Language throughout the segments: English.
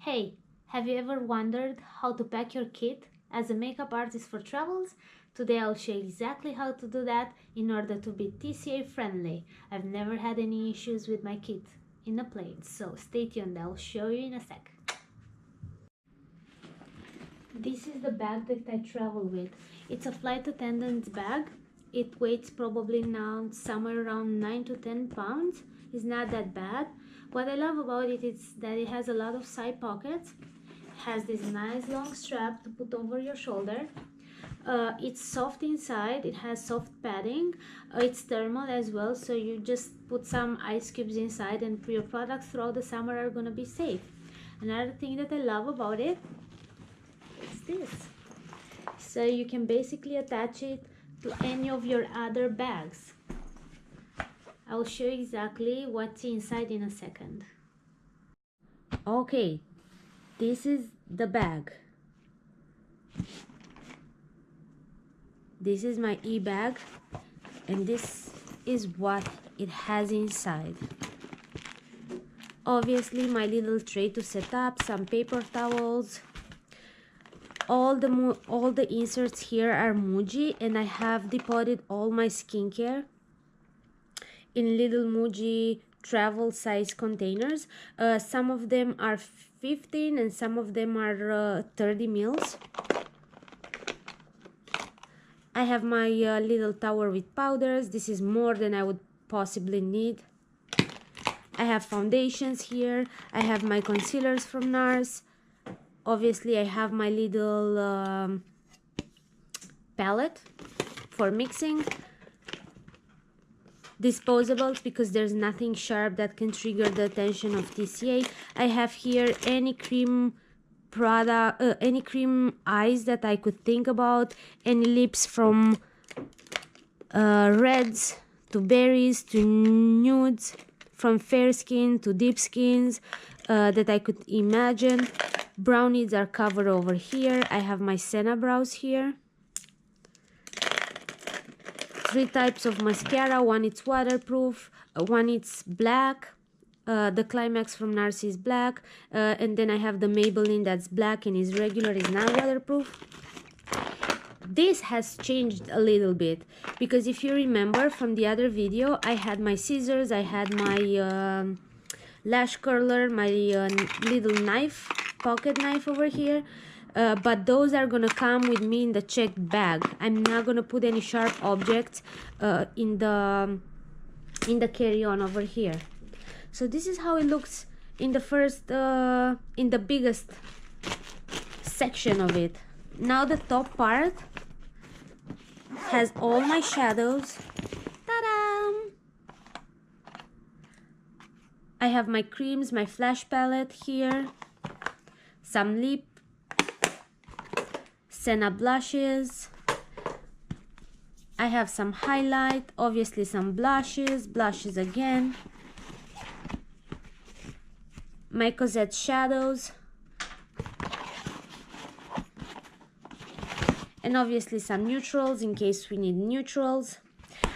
Hey, have you ever wondered how to pack your kit as a makeup artist for travels? Today I'll show you exactly how to do that in order to be TCA friendly. I've never had any issues with my kit in a plane, so stay tuned, I'll show you in a sec. This is the bag that I travel with. It's a flight attendant's bag. It weighs probably now somewhere around 9 to 10 pounds. It's not that bad. What I love about it is that it has a lot of side pockets. It has this nice long strap to put over your shoulder. It's soft inside, it has soft padding, it's thermal as well, so you just put some ice cubes inside and your products throughout the summer are gonna be safe. Another thing that I love about it is this. So you can basically attach it to any of your other bags. I will show you exactly what's inside in a second. Okay, this is the bag. This is my e-bag, and this is what it has inside. Obviously my little tray to set up, some paper towels. All the inserts here are Muji, and I have deposited all my skincare in little Muji travel size containers. Some of them are 15 and some of them are 30 mils. I have my little tower with powders. This is more than I would possibly need. I have foundations here. I have my concealers from NARS. Obviously I have my little palette for mixing. Disposables, because there's nothing sharp that can trigger the attention of TCA. I have here any cream product, any cream eyes that I could think about, any lips from reds to berries to nudes, from fair skin to deep skins that I could imagine. Brownies are covered over here. I have my Senna brows here. 3 types of mascara. One it's waterproof, one it's black. The Climax from NARS is black, and then I have the Maybelline that's black and is regular, is not waterproof. This has changed a little bit, because if you remember from the other video, I had my scissors, I had my lash curler, my little knife, pocket knife over here, but those are gonna come with me in the checked bag. I'm not gonna put any sharp objects in the carry-on over here. So this is how it looks in the first, in the biggest section of it. Now the top part has all my shadows. Ta-da! I have my creams, my flash palette here, some lip, Senna blushes. I have some highlight, obviously some blushes again. My Cosette shadows, and obviously some neutrals in case we need neutrals.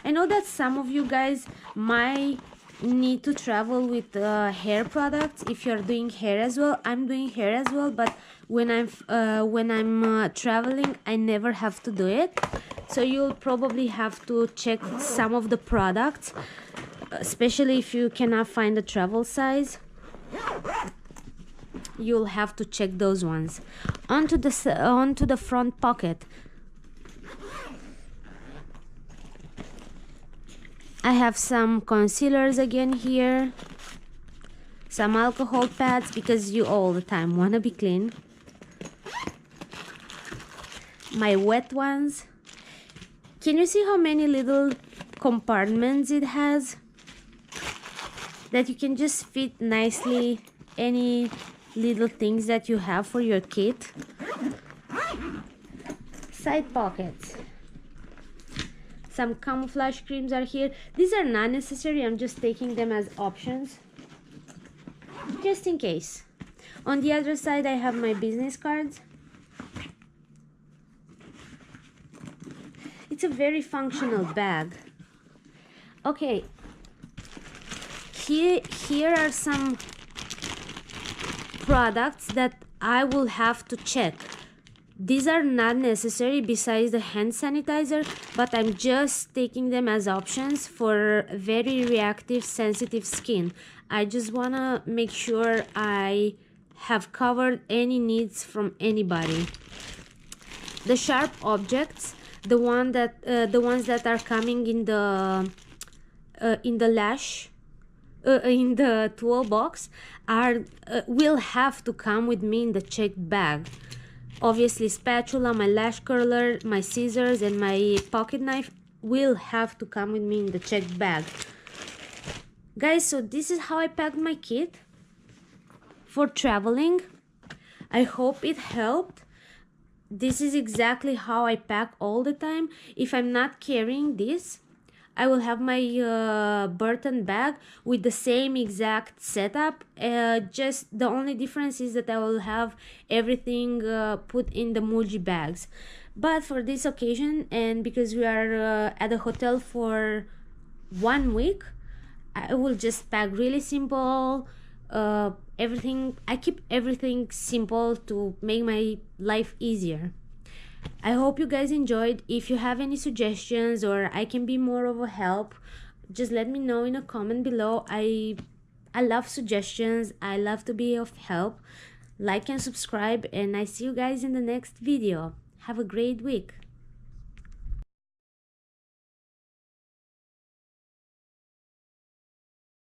I know that some of you guys might need to travel with hair products if you're doing hair as well. I'm doing hair as well, but when I'm traveling, I never have to do it. So you'll probably have to check some of the products, especially if you cannot find the travel size. You'll have to check those ones. Onto the front pocket. I have some concealers again here, some alcohol pads because you all the time want to be clean. My wet ones. Can you see how many little compartments it has? That you can just fit nicely any little things that you have for your kit. Side pockets. Some camouflage creams are here. These are not necessary, I'm just taking them as options, just in case. On the other side I have my business cards. It's a very functional bag. Okay, here are some products that I will have to check. These are not necessary besides the hand sanitizer, but I'm just taking them as options for very reactive, sensitive skin. I just wanna make sure I have covered any needs from anybody. The sharp objects, the ones that are coming in the in the toolbox, will have to come with me in the checked bag. Obviously, spatula, my lash curler, my scissors, and my pocket knife will have to come with me in the checked bag. Guys, so this is how I packed my kit for traveling. I hope it helped. This is exactly how I pack all the time. If I'm not carrying this, I will have my Burton bag with the same exact setup. Just the only difference is that I will have everything put in the Muji bags. But for this occasion, and because we are at a hotel for 1 week, I will just pack really simple. I keep everything simple to make my life easier. I hope you guys enjoyed. If you have any suggestions or I can be more of a help, just let me know in a comment below. I love suggestions. I love to be of help. Like and subscribe, and I see you guys in the next video. Have a great week.